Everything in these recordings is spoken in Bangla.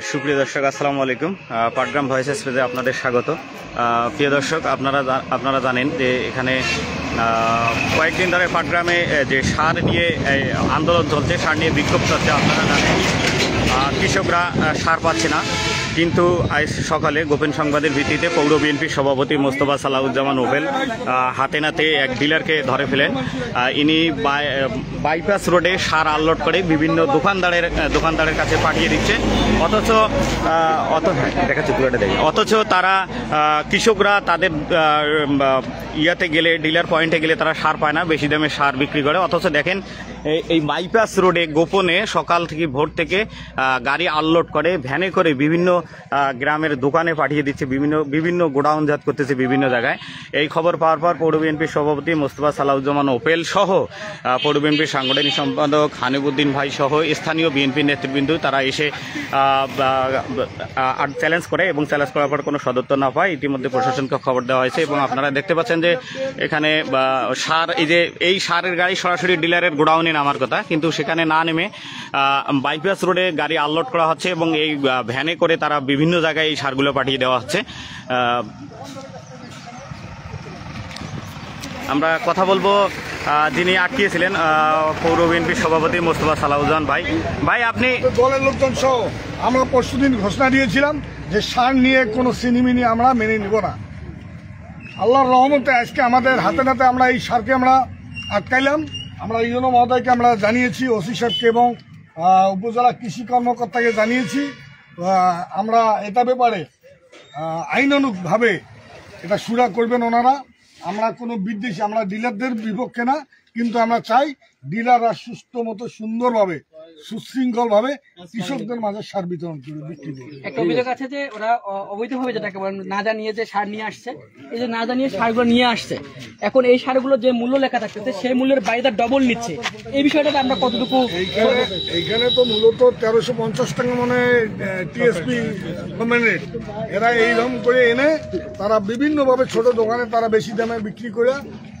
সুপ্রিয় দর্শক, আসসালামু আলাইকুম। পাটগ্রাম ভয়েস এক্সপ্রেসে আপনাদের স্বাগত। প্রিয় দর্শক, আপনারা জানেন যে এখানে কয়েকদিন ধরে পাটগ্রামে যে সার নিয়ে আন্দোলন চলছে, সার নিয়ে বিক্ষোভ চলছে। আপনারা জানেন কৃষকরা সার পাচ্ছে না, কিন্তু আজ সকালে গোপন সংবাদের ভিত্তিতে পৌর বিএনপির সভাপতি মোস্তফা সালাউজ্জামান ওভেল হাতে নাতে এক ডিলারকে ধরে ফেলেন। ইনি বাইপাস রোডে সার আনলোড করে বিভিন্ন দোকানদারের কাছে পাঠিয়ে দিচ্ছে। অথচ তারা কৃষকরা তাদের ইয়াতে গেলে, ডিলার পয়েন্টে গেলে তারা সার পায় না, বেশি দামে সার বিক্রি করে। অথচ দেখেন এই বাইপাস রোডে গোপনে সকাল থেকে ভোর থেকে গাড়ি আনলোড করে ভ্যানে করে বিভিন্ন গ্রামের দোকানে পাঠিয়ে দিচ্ছে, বিভিন্ন গোডাউনজাত করতেছে বিভিন্ন জায়গায়। এই খবর পাওয়ার পর পৌর বিএনপির সভাপতি মোস্তফা সালাউজ্জামান ওপেল সহ পৌর বিএনপির সাংগঠনিক সম্পাদক হানিফুদ্দিন ভাই সহ স্থানীয় বিএনপির নেতৃবৃন্দ তারা এসে চ্যালেঞ্জ করে, এবং চ্যালেঞ্জ করার পর কোনো সদুত্তর না পায় ইতিমধ্যে প্রশাসনকে খবর দেওয়া হয়েছে। এবং আপনারা দেখতে পাচ্ছেন যে এখানে সার, এই সারের গাড়ি সরাসরি ডিলারের গোডাউনে নামার কথা, কিন্তু সেখানে না নেমে বাইপাস রোডে গাড়ি আনলোড করা হচ্ছে এবং এই ভ্যানে করে তারা বিভিন্ন জায়গায় এই সারগুলো পাঠিয়ে দেওয়া হচ্ছে। আমরা কথা বলবো যিনি আটকিয়েছিলেন, পৌর বিএনপির সভাপতি মোস্তফা সালাউজ্জামান ভাই। আপনি দলের লোকজন সহ আমরা পরশুদিন ঘোষণা দিয়েছিলাম যে সার নিয়ে কোনো সিনিমিনি আমরা মেনে নিব না। আল্লাহর রহমতে আজকে আমাদের হাতে নাতে আমরা এই সারকে আমরা আটকাইলাম। আমরা ইউনো মহোদয়কে আমরা জানিয়েছি, ওসি সাহেবকে এবং উপজেলা কৃষি কর্মকর্তাকে জানিয়েছি। আমরা এটা ব্যাপারে আইনানুগভাবে এটা সুরা করবেন ওনারা। আমরা কোনো বিদ্বেষী, আমরা ডিলারদের বিপক্ষে না, কিন্তু আমরা চাই ডিলাররা সুস্থ মতো সুন্দরভাবে সুশৃঙ্খলভাবে কৃষকদের মাঝে সার বিতরণ করে বিক্রি করবে। একটা অভিযোগ আছে যে ওরা অবৈধভাবে, যেটাকে না জানিয়ে যে সার নিয়ে আসছে, এই যে না জানিয়ে সারগুলো নিয়ে আসছে, এখন এই সারগুলো যে মূল্য লেখা থাকতেছে সেই মূল্যের বাইরে ডবল নিচ্ছে। এই বিষয়টাতে আমরা কতটুকু, এইখানে তো মূলত 1350 টাকা মানে টিএসপি গভর্নমেন্ট, এরা এইরকম করে এনে তারা বিভিন্নভাবে ছোট দোকানে তারা বেশি দামে বিক্রি করে,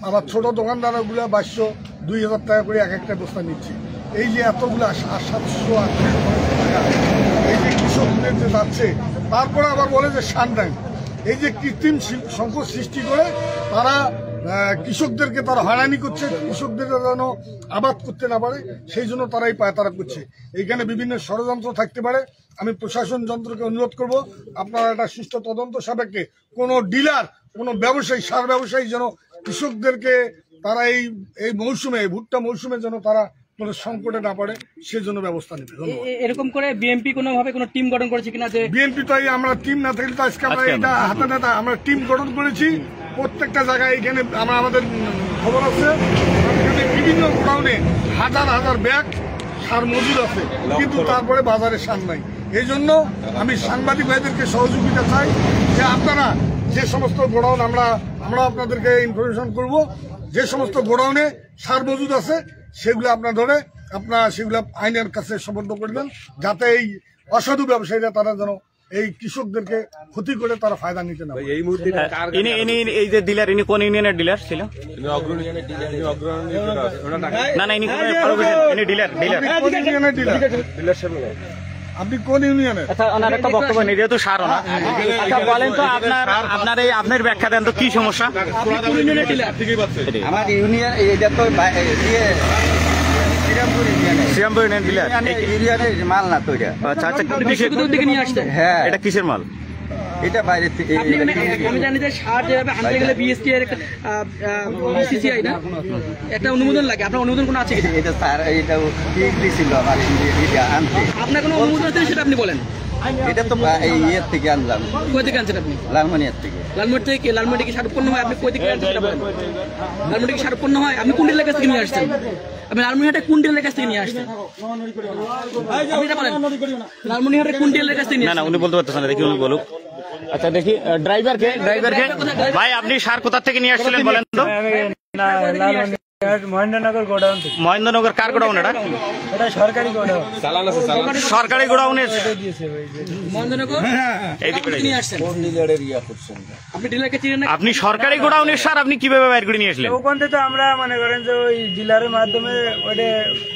আবার ছোট দোকানদারগুলো 2200-2000 টাকা করে এক একটা বস্তা নিচ্ছে। এই যে এতগুলো 700-800 টাকা এই যে কৃষকদের যে যাচ্ছে, তারপরে আবার বলে যে সার দেন। এই যে কৃত্রিম সংকট সৃষ্টি করে তারা কৃষকদেরকে তারা হয়রানি করছে, কৃষকদের যেন আবাদ করতে না পারে সেই জন্য তারা এই পায়তারা করছে। এইখানে বিভিন্ন ষড়যন্ত্র থাকতে পারে। আমি প্রশাসন যন্ত্রকে অনুরোধ করব, আপনারা একটা সুষ্ঠু তদন্ত সাপেক্ষে কোনো ডিলার, কোনো ব্যবসায়ী, সার ব্যবসায়ী যেন কৃষকদেরকে তারা এই মৌসুমে, ভুট্টা মৌসুমে যেন তারা কোনো সংকটে না পড়ে সেজন্য ব্যবস্থা নেবে। এরকম করে বিএনপি কোনোভাবে কোনো টিম গঠন করেছে কিনা? যে বিএনপি তো আমরা টিম না থাকলে তো আজকে আমরা এটা হাতে নাতে আমরা টিম গঠন করেছি প্রত্যেকটা জায়গায়। এখানে আমাদের খবর আছে এখানে বিভিন্ন গোডাউনে হাজার হাজার ব্যাগ সার মজুদ আছে, কিন্তু তারপরে বাজারে সার নাই। এই জন্য আমি সাংবাদিক ভাইদেরকে সহযোগিতা চাই যে আপনারা যে সমস্ত গোডাউন, আমরা আপনাদেরকে ইনফরমেশন করব, যে সমস্ত গোডাউনে সার মজুদ আছে সেগুলো আপনারা সেগুলো আইনের কাছে সমর্থন করবেন, যাতে এই অসাধু ব্যবসায়ীরা তারা যেন এই কৃষকদেরকে ক্ষতি করে তারা ফায়দা নিতে না। এই মুহূর্তে এই যে ডিলার, ইনি কোন ইউনিয়নের ডিলার ছিল? আপনি কোন ইউনিয়নের? ওনার একটা বক্তব্য নেই, যেহেতু সার না। বলেন তো আপনার ব্যাখ্যা দেন তো কি সমস্যা? আমার ইউনিয়ন এটা তো শ্রীরামপুর ইউনিয়ন ডিলার, ইউনিয়নের মাল না তো এটা। আচ্ছা, নিয়ে আসছে। হ্যাঁ, এটা কিসের মাল? এটা বাইরে থেকে। আমি জানি যে সার যেভাবে আনতে গেলে বিএসটি এর বিসিসিআই না একটা অনুমোদন লাগে, আপনার অনুমোদন কোনো আছে? এটা স্যার এটাও ঠিক দিছিল আমার এটা আনতে। আপনার কোনো অনুমোদন আছে সেটা আপনি বলেন। এটা তো এই ইয়ের থেকে আনলাম। কোথা থেকে আনছেন আপনি? লালমনিয়ার থেকে। লালমনি থেকে? লালমনি কি সার উৎপন্ন হয়? আপনি কোথা থেকে আনছেন সেটা বলেন। লালমনি কি সার উৎপন্ন হয়? আপনি কোন ডিলারের কাছ থেকে নিয়ে আসছেন? আপনি লালমনিহাটে কোন ডিলারের কাছ থেকে নিয়ে আসছেন? আপনি এটা বলেন, লালমনিহাটে কোন ডিলারের কাছ থেকে নিয়ে? না, উনি বলতে পারতেছেন না, দেখি উনি বলুক। আচ্ছা, দেখি ড্রাইভারকে ভাই, আপনি সার কোথা থেকে নিয়ে আসছিলেন বলেন তো? মহেন্দ্রনগর গোডাউন থেকে। মহেন্দ্রনগর কার গোডাউন এটা? এটা সরকারি গোডাউন। সরকারি গোডাউনের দিয়েছে ভাই। মহেন্দ্রনগর এইদিকে নিয়ে আসছেন আপনি ডিলারকে চিনেন না? আপনি সরকারি গোডাউনের সার আপনি কিভাবে বাইর করে নিয়ে আসলেন? ওখান থেকে তো আমরা মনে করেন যে ওই ডিলারের মাধ্যমে ওটা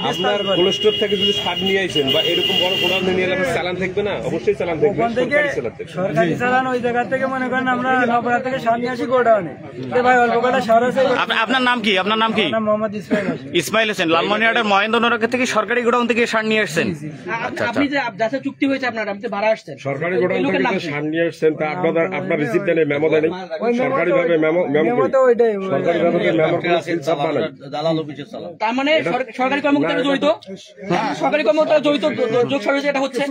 আপনার কোল্ড স্টোর থেকে যদি সার নিয়ে আইছেন বা এরকম বড় গোডাউন নিয়ে এলে চালান থাকবে না? অবশ্যই চালান থাকবে, ওখান থেকে সরকারি চালান থাকবে। সরকারি চালান ওই জায়গা থেকে মনে করেন আমরা নবরা থেকে সার নিয়ে আসি গোডাউনে। ভাই অল্প কটা সার আছে। আপনার নাম কি? আপনার নাম কি? নাম মোহাম্মদ ইসমাইল হোসেন। ইসমাইল হোসেন। লালমনিরহাটের মহেন্দ্রনগর থেকে সরকারি গোডাউন থেকে সার নিয়ে আসছেন। আপনি যে যাতে চুক্তি হয়েছে আপনার, আপনি ভাড়া আসছেন সরকারি গোডাউন থেকে যে সার নিয়ে আসছেন তা আপনার রিসিপ্ট দেন, মেমো দেন, সরকারি ভাবে মেমো তো ওইটাই সরকারি ভাবে মেমো করে সিলসাপ বানান। তার মানে সরকারি কর্মকর্তা জড়িত, সরকারি কর্মকর্তা জড়িত যোগ সর্বশেষ এটা হচ্ছে।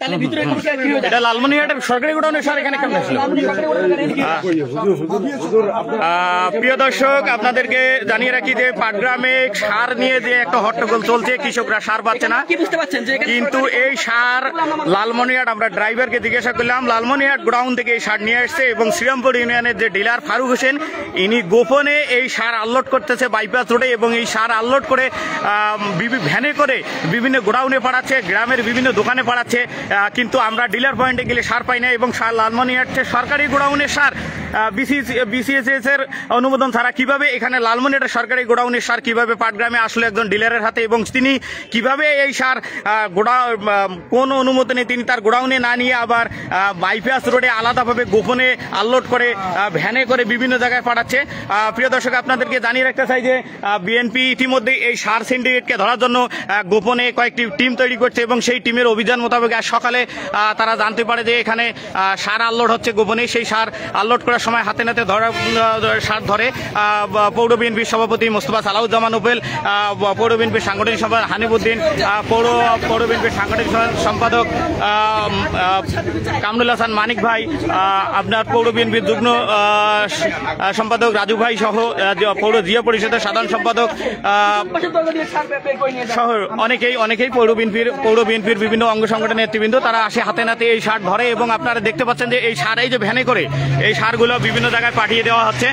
তাহলে ভিতরে কি হয়ে যায়? এটা লালমনিরহাটের সরকারি গোডাউনের সার এখানে কেমন আসলো? প্রিয় দর্শক, আপনাদেরকে জানিয়ে রাখি যে পাটগ্রামে সার নিয়ে যে একটা হট্টগোল চলছে, কৃষকরা সার পাচ্ছে না। কি বুঝতে পারছেন যে কিন্তু এই সার লালমনিরহাট, আমরা ড্রাইভারকে জিজ্ঞাসা করলাম, লালমনিরহাট গোডাউন থেকে এই সার নিয়ে আসছে এবং শ্রীরামপুর ইউনিয়নের যে ডিলার ফারুক হোসেন, ইনি গোপনে এই সার আনলোড করতেছে বাইপাস রোডে এবং এই সার আনলোড করে ভ্যানে করে বিভিন্ন গোডাউনে পাঠাচ্ছে, গ্রামের বিভিন্ন দোকানে পাঠাচ্ছে। কিন্তু আমরা ডিলার পয়েন্টে গেলে সার পাই না এবং সার লালমনিরহাটের সরকারি গোডাউনের সার বিসিএস এর অনুমোদন ছাড়া কিভাবে এখানে লালমনিরহাটের সরকারি গোডাউনের সার কিভাবে পাটগ্রামে আসলো একজন ডিলারের হাতে, এবং তিনি কিভাবে এই সার কোন অনুমোদনে তিনি তার গোডাউনে না নিয়ে আবার বাইপাস রোডে আলাদাভাবে গোপনে আনলোড করে ভ্যানে করে বিভিন্ন জায়গায় পাঠাচ্ছে। প্রিয় দর্শক, আপনাদেরকে জানিয়ে রাখতে চাই যে বিএনপি ইতিমধ্যে এই সার সিন্ডিকেটকে ধরার জন্য গোপনে কয়েকটি টিম তৈরি করছে এবং সেই টিমের অভিযান মোতাবেক আজ সকালে তারা জানতে পারে যে এখানে সার আনলোড হচ্ছে গোপনে। সেই সার আনলোড করার সময় হাতে নাতে সার ধরে পৌর বিএনপির সভাপতি মোস্তফা সালাউজ্জামান উপেল, পৌর বিএনপির সাংগঠনিক সম্পাদক হানিফুদ্দিন, পৌর বিএনপির সাংগঠনিক সম্পাদক কামরুল হাসান মানিক ভাই, আপনার পৌর বিএনপির যুগ্ম সম্পাদক রাজু ভাই সহ পৌর জিয়া পরিষদের সাধারণ সম্পাদক সহ অনেকেই পৌর বিএনপির বিভিন্ন অঙ্গ সংগঠনের নেতৃবৃন্দ তারা আসে হাতে নাতে এই সার ধরে এবং আপনারা দেখতে পাচ্ছেন যে এই সার, এই যে ভ্যানে করে এই সারগুলো বিভিন্ন জায়গায় পাঠিয়ে দেওয়া হচ্ছে।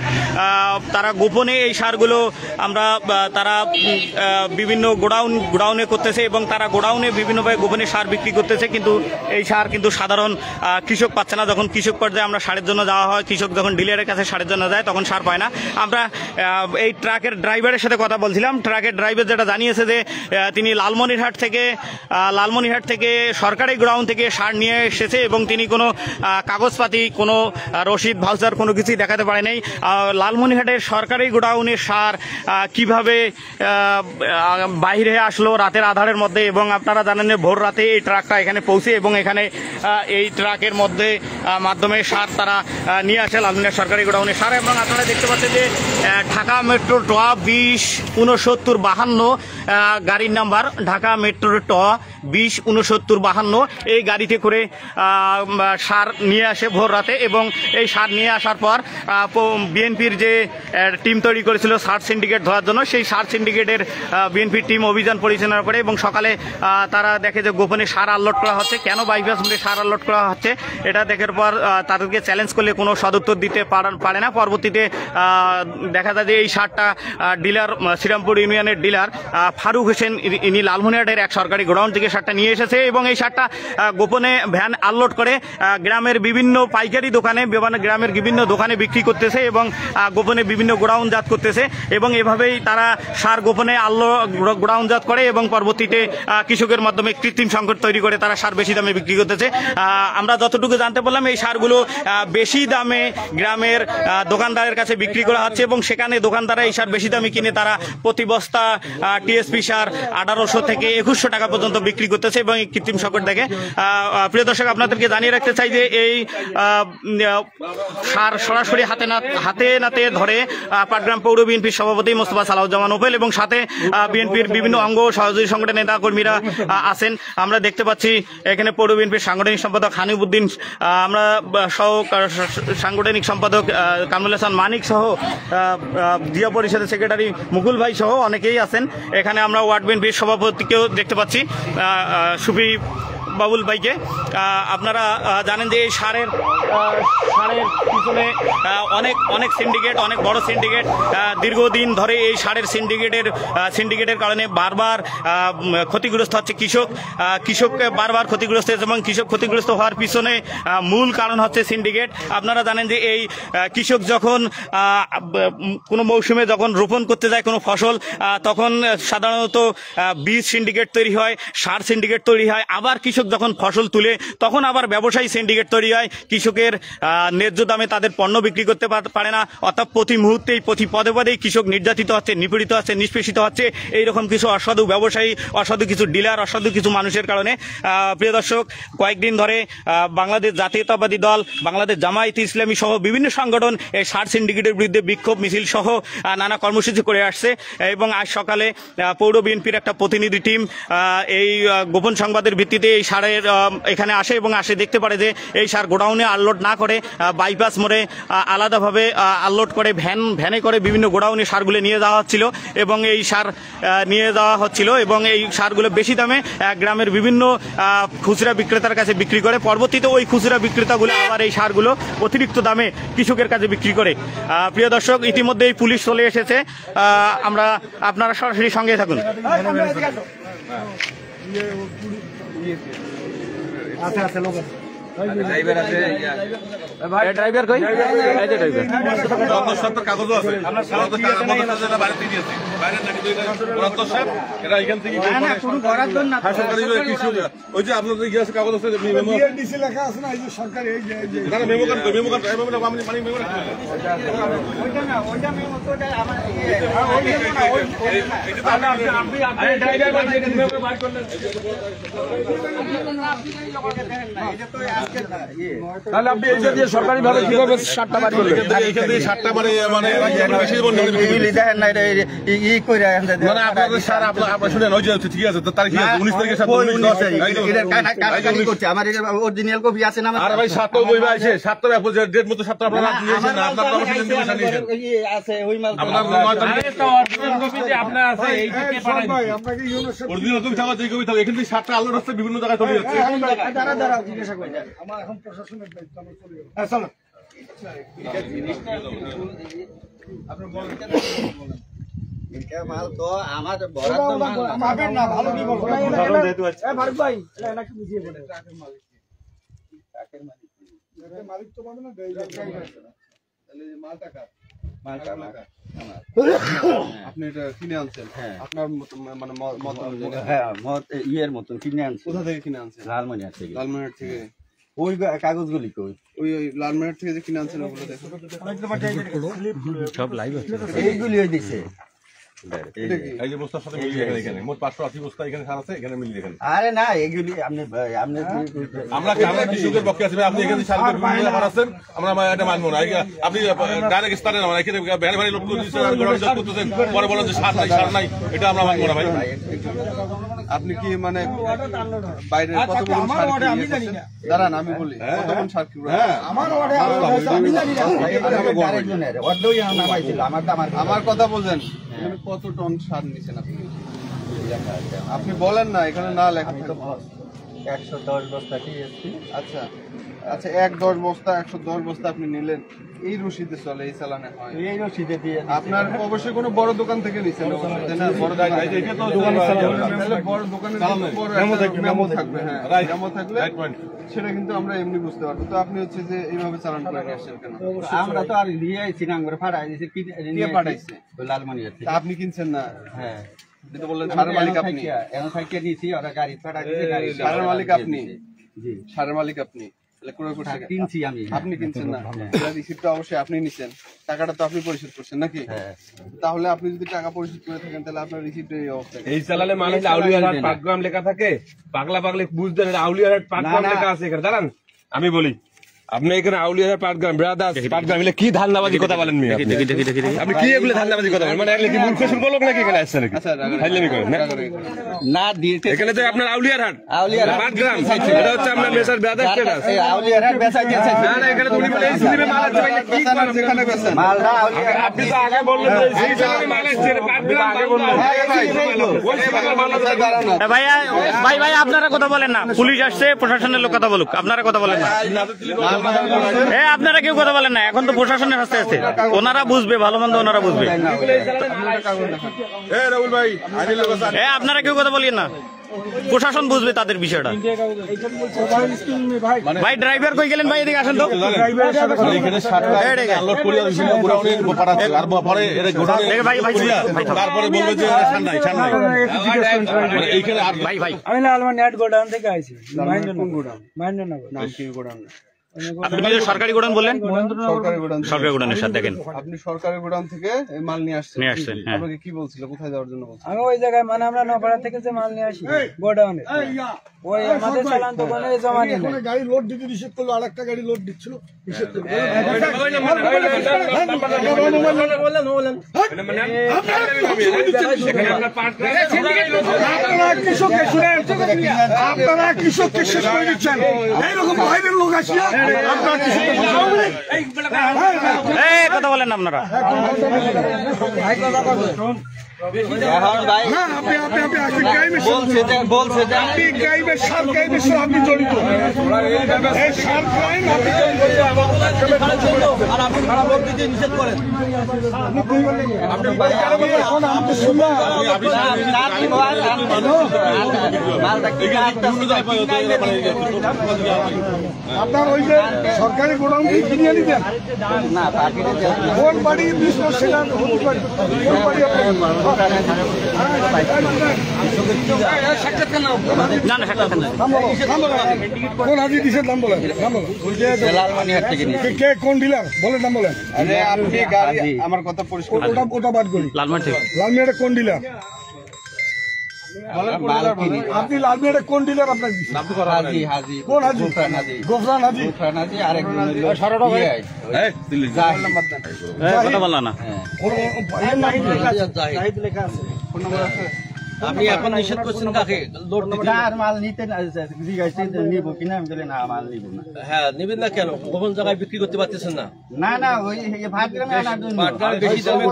তারা গোপনে এই সারগুলো তারা বিভিন্ন গোডাউনে করতেছে এবং তারা গোডাউনে বিভিন্নভাবে গোপনে সার বিক্রি করতেছে। কিন্তু এই সার কিন্তু সাধারণ কৃষক পাচ্ছে না। যখন কৃষক পর্যায়ে আমরা সারের জন্য যাওয়া হয়, কৃষক যখন ডিলারের কাছে সারের জন্য যায় তখন সার পায় না। আমরা এই ট্রাকের ড্রাইভারের সাথে কথা বলছিলাম। ট্রাকের ড্রাইভার যেটা জানিয়েছে যে তিনি লালমনিরহাট থেকে সরকারি গোডাউন থেকে সার নিয়ে এসেছে এবং তিনি কোনো কাগজপাতি, কোনো রসিদ, ভাউচার কোনো কিছুই দেখাতে পারে নাই। লালমনিরহাটের সরকারি গোডাউনের সার কিভাবে বাইরে আসলো রাতের আধারের মধ্যে, এবং আপনারা জানেন যে ভোর রাতে এই ট্রাকটা এখানে পৌঁছে এবং এখানে এই ট্রাকের মাধ্যমে সার তারা নিয়ে আসে লালমনিরহাট সরকারি গোডাউনের সার। এবং আপনারা দেখতে পাচ্ছেন যে ঢাকা মেট্রো ট 206952 গাড়ির নাম্বার, ঢাকা মেট্রো ট 206952 এই গাড়িতে করে সার নিয়ে আসে ভোর রাতে এবং এই সার নিয়ে আসার পর বিএনপির যে টিম তৈরি করেছিল সার সিন্ডিকেট ধরার জন্য, সেই সার সিন্ডিকেটের বিএনপির টিম অভিযান পরিচালনা করে এবং সকালে তারা দেখে যে গোপনে সার আনলোড করা হচ্ছে। কেন বাইপাস রোডে সার আনলোড করা হচ্ছে এটা দেখার পর তাদেরকে চ্যালেঞ্জ করলে কোনো সদুত্তর দিতে পারে না। পরবর্তীতে দেখা যায় যে এই সারটা ডিলার, শ্রীরামপুর ইউনিয়নের ডিলার ফারুক হোসেন, ইনি লালমনিরহাটের এক সরকারি গোডাউন থেকে সারটা নিয়ে এসেছে এবং এই সারটা গোপনে ভ্যান আনলোড করে গ্রামের বিভিন্ন পাইকারি দোকানে, গ্রামের বিভিন্ন দোকানে বিক্রি করতেছে এবং গোপনে বিভিন্ন গোডাউনজাত করতেছে এবং এভাবেই তারা সার গোপনে গোডাউনজাত করে এবং পরবর্তীতে কৃষকের মাধ্যমে কৃত্রিম সংকট তৈরি করে তারা সার বেশি দামে বিক্রি করতেছে। আমরা যতটুকু জানতে পারলাম এই সারগুলো বেশি দামে গ্রামের দোকানদারের কাছে বিক্রি করা হচ্ছে এবং সেখানে দোকানদাররা এই সার বেশি দামে কিনে তারা প্রতি বস্তা টিএসপি সার 1800 থেকে 2100 টাকা পর্যন্ত বিক্রি করতেছে এবং এই কৃত্রিম সংকট দেখে। প্রিয় দর্শক, আপনাদেরকে জানিয়ে রাখতে চাই যে এই সার সরাসরি হাতে নাতে ধরে পাটগ্রাম পৌর বিএনপির সভাপতি মোস্তফা সালাউজ্জামান উপেল এবং সাথে বিএনপির বিভিন্ন অঙ্গ সহযোগী সংগঠনের নেতা কর্মীরা আছেন। আমরা দেখতে পাচ্ছি এখানে পৌর বিএনপির সাংগঠনিক সম্পাদক হানিফুদ্দিন, আমরা সহ সাংগঠনিক সম্পাদক কামরুল হাসান মানিক সহ জিয়া পরিষদের সেক্রেটারি মুকুল ভাই সহ অনেকেই আছেন। এখানে আমরা ওয়ার্ড বিএনপির সভাপতিকেও দেখতে পাচ্ছি, সুফি বাবুল ভাইকে। আপনারা জানেন যে এই সারের পিছনে অনেক সিন্ডিকেট, অনেক বড় সিন্ডিকেট, দীর্ঘদিন ধরে এই সারের সিন্ডিকেটের কারণে বারবার ক্ষতিগ্রস্ত হচ্ছে কৃষক বারবার ক্ষতিগ্রস্ত হচ্ছে, এবং কৃষক ক্ষতিগ্রস্ত হওয়ার পিছনে মূল কারণ হচ্ছে সিন্ডিকেট। আপনারা জানেন যে এই কৃষক যখন কোনো মৌসুমে যখন রোপণ করতে যায় কোনো ফসল, তখন সাধারণত বীজ সিন্ডিকেট তৈরি হয়, সার সিন্ডিকেট তৈরি হয়। আবার কৃষক যখন ফসল তুলে তখন আবার ব্যবসায়ী সিন্ডিকেট তৈরি হয়, কৃষকের ন্যায্য দামে তাদের পণ্য বিক্রি করতে পারে না। অর্থাৎ প্রতি মুহূর্তেই প্রতি পদে পদেই কৃষক নির্যাতিত হচ্ছে, নিপীড়িত হচ্ছে, নিষ্পেষিত হচ্ছে এইরকম কিছু অসাধু ব্যবসায়ী, অসাধু কিছু ডিলার, অসাধু কিছু মানুষের কারণে। প্রিয় দর্শক, কয়েকদিন ধরে বাংলাদেশ জাতীয়তাবাদী দল, বাংলাদেশ জামায়াতে ইসলামী সহ বিভিন্ন সংগঠন এই সার সিন্ডিকেটের বিরুদ্ধে বিক্ষোভ মিছিল সহ নানা কর্মসূচি করে আসছে, এবং আজ সকালে পৌর বিএনপির একটা প্রতিনিধি টিম এই গোপন সংবাদের ভিত্তিতে এই সারের এখানে আসে এবং দেখতে পারে যে এই সার গোডাউনে আনলোড না করে বাইপাস মোড়ে আলাদাভাবে আনলোড করে ভ্যানে করে বিভিন্ন গোডাউনে সারগুলো নিয়ে যাওয়া হচ্ছিল, এবং এই সার নিয়ে যাওয়া হচ্ছিল এবং এই সারগুলো বেশি দামে গ্রামের বিভিন্ন খুচরা বিক্রেতার কাছে বিক্রি করে। পরবর্তীতে ওই খুচরা বিক্রেতাগুলো আবার এই সারগুলো অতিরিক্ত দামে কৃষকের কাছে বিক্রি করে। প্রিয় দর্শক, ইতিমধ্যেই পুলিশ চলে এসেছে, আপনারা সরাসরি সঙ্গে থাকুন। ড্রাইভার কই? কাগজ আছে ওই যে আপনাদের ইয়ে আছে, কাগজ আছে, লেখা আছে না, এই যে সরকারি তাহলে আপনি এই যে সরকারি ভাবে কিভাবে সাতটা বাড়ি করলেন? সাতটা মানে আপনাদের সার আপনার শুনেন, ওই যে ঠিক আছে, তারিখ 19 তারিখে অরিজিনাল কপি আছে না? আর ভাই সাতটা বই আছে, সাতটা ডেট মতো সাতটা আপনারা দিয়েছেন না, আপনার আছে ওই মাল অরিজিনাল কপি থাকা, যে কপি থাকা, এখান থেকে সাতটা আলো রাস্তায় বিভিন্ন জায়গায় চলে যাচ্ছে। আমার এখন প্রশাসনের দায়িত্ব, আমার চলে গেল। চলো মাল তো আমার বরাদ্দ না, ভালো কি বলবো মালিক তো পাবে না, মালটা কার? আপনি এটা কিনে আনছেন? আপনার মানে ইয়ের মতন কিনে আনছেন? কোথা থেকে কিনে আনছেন? লালমনিরহাট থেকে। লালমনিরহাট থেকে? ওই কাগজগুলি কই? ওই লালমনিরহাট থেকে যে কিনে আনছেন ওগুলো দেখো, সব লাইভ এইগুলি ওই দিছে। এই যে বস্তার সাথে মিলিয়ে এখানে মোট 580 বস্তা এখানে সার আছে, এখানে মিলিয়ে দেখেন। আরে না, এগুলি আপনি আমরা কৃষকের পক্ষে আছি, আপনি এখানে সারকে বিভিন্ন ব্যাপার আছেন, আমরা এটা মানবো না। আপনি ডাইরেক্ট স্থানে না, এখানে ভ্যানে ভ্যানে লোড করে দিচ্ছেন, করতেছেন, পরে বলেন যে সার নাই, এটা আমরা মানবো না ভাই। আপনি কি মানে বাইরে কতগুলো সার কিনেছেন? দাঁড়ান আমি বলি, কতগুলো সার কিনবেন? আমার কথা বলছেন, কত টন সার নিছেন আপনি? আপনি বলেন না, এখানে না লেখা। 110 বস্তা টিএসপি। আচ্ছা আচ্ছা, 110 বস্তা 110 বস্তা আপনি নিলেন, এই রসিদে চলে, এই চালানে হয়, এই রসিদে দিয়ে আপনার অবশ্যই কোনো বড় দোকান থেকে নিছেন, বড় দোকানে মেমো থাকবে। হ্যাঁ, মেমো থাকলে সেটা কিন্তু আমরা এমনি বুঝতে পারবো। তো আপনি হচ্ছে যে এইভাবে চালান করে নিয়ে আসছেন কেন? আমরা তো আর দিয়ে আইছি না, আমরা ফাড়াই দিয়েছি। কে পাঠাইছে? লালমনিরহাট থেকে। আপনি কিনছেন না? হ্যাঁ, বললেন সারের মালিক আপনি। এখান থেকে নিয়েছি, ওরা গাড়ি ফাড়াই দিয়েছে। সারের মালিক আপনি? জি, সারের মালিক আপনি। কিনছি আমি। আপনি কিনছেন না? রিসিপ্টটা অবশ্যই আপনি নিছেন, টাকাটা তো আপনি পরিশোধ করছেন নাকি? তাহলে আপনি যদি টাকা পরিশোধ করে থাকেন, তাহলে আপনার রিসিপ্টের এই অবস্থা। এই চালালে মানুষ আউলিয়ারহাট পাকগ্রাম লেখা থাকে, পাগলা পাগলে বুঝতেন আউলিয়ারহাট পাকগ্রাম লেখা আছে এখানে। দাঁড়ান আমি বলি, আপনি এখানে আউলিয়া পাটগ্রাম ব্রাদার্স পাটগ্রাম মিলে কি ধান্দাবাজি কথা বলেন মিয়া আপনি কি এগুলো ধান্দাবাজি কথা বলেন মানে এগুলো কি মূর্খ শুল্ক লোক নাকি এখানে আসছে নাকি হাইলামি করেন না দিতে এখানে তো আপনার আউলিয়ার হাট পাটগ্রাম এটা হচ্ছে আপনার মেসার ব্রাদার্স স্ট্যাটাস এই আউলিয়ার হাট বেচা দিয়েছে না না এখানে তো উনি বলে এই সিনেমে মাল আছে ভাই কি করেন যেখানে বেচেন মালটা আপনি তো আগে বললেন যে এই সিনেমে মাল আছে পাটগ্রাম আগে বললেন ওই সিনেমে মাল আছে ভাই আপনারা কথা বলেন না, পুলিশ আসছে, প্রশাসনের লোক কথা বলুক, আপনারা কথা বলেন না। আপনারা কেউ কথা বলেন না, এখন তো প্রশাসনের হাতে আছে, ওনারা বুঝবে, ভালো মন্দ ওনারা বুঝবে। আপনারা কেউ কথা বলেন না, প্রশাসন বুঝবে তাদের বিষয়টা। ভাই ড্রাইভার কই গেলেন? ভাই এদিকে আসেন তো। আমি লালমানি হাট গোডাউন থেকে আইছি, মহেন্দ্রনগর। নাম কি গোডাউন? আপনি যে সরকারি গোডাউন বললেন, সরকারি গোডাউনের সাথে দেখেন আপনি সরকারি গোডাউন থেকে মাল নিয়ে আসছেন। হ্যাঁ। আপনাকে কি বলছিল, কোথায় যাওয়ার জন্য বলছিল? আমি ওই জায়গায় মানে আমরা নপাড়া থেকে যে মাল নিয়ে আসি গোডাউনে, ওই আমাদের চালান দোকানে জমা নিয়ে গাড়ি লোড দিতে নিষেধ করলো, আরেকটা গাড়ি লোড দিচ্ছিল নিষেধ করলো। আপনারা কৃষককে শেষ করে দিচ্ছেন, এইরকম বাইরের লোক আসিয়া কথা বলেন আপনারা। আপনি জড়িত, এই সার ক্রাইম আপনি নিষেধ করেন। আপনার ওই যে সরকারি গোডাউন কিনে নিতেন না, কোন বাড়ি কোন হাজি দিছে নাম বলেন, কে কোন ডিলার বলেন, নাম বলেন। আপনি গাড়ি আমার কথা পরিষ্কার, ওটা বাদ করি। লালমিয়াটা কোন ডিলার? আপনি লালমিয়াটা কোন ডিলার? আপনার কোন হাজি? গোফরান হাজি। কথা বললা না। আপনি এখন নিষেধ করছেন কাকে? মাল নিতে নিব কিনা? আমি বলি না, মাল নিব না। হ্যাঁ নেবেন না কেন? কোন জায়গায় বিক্রি করতে পারতেছেন না? না না, ওই ভাতগ্রামে আনার জন্য। বেশি দামে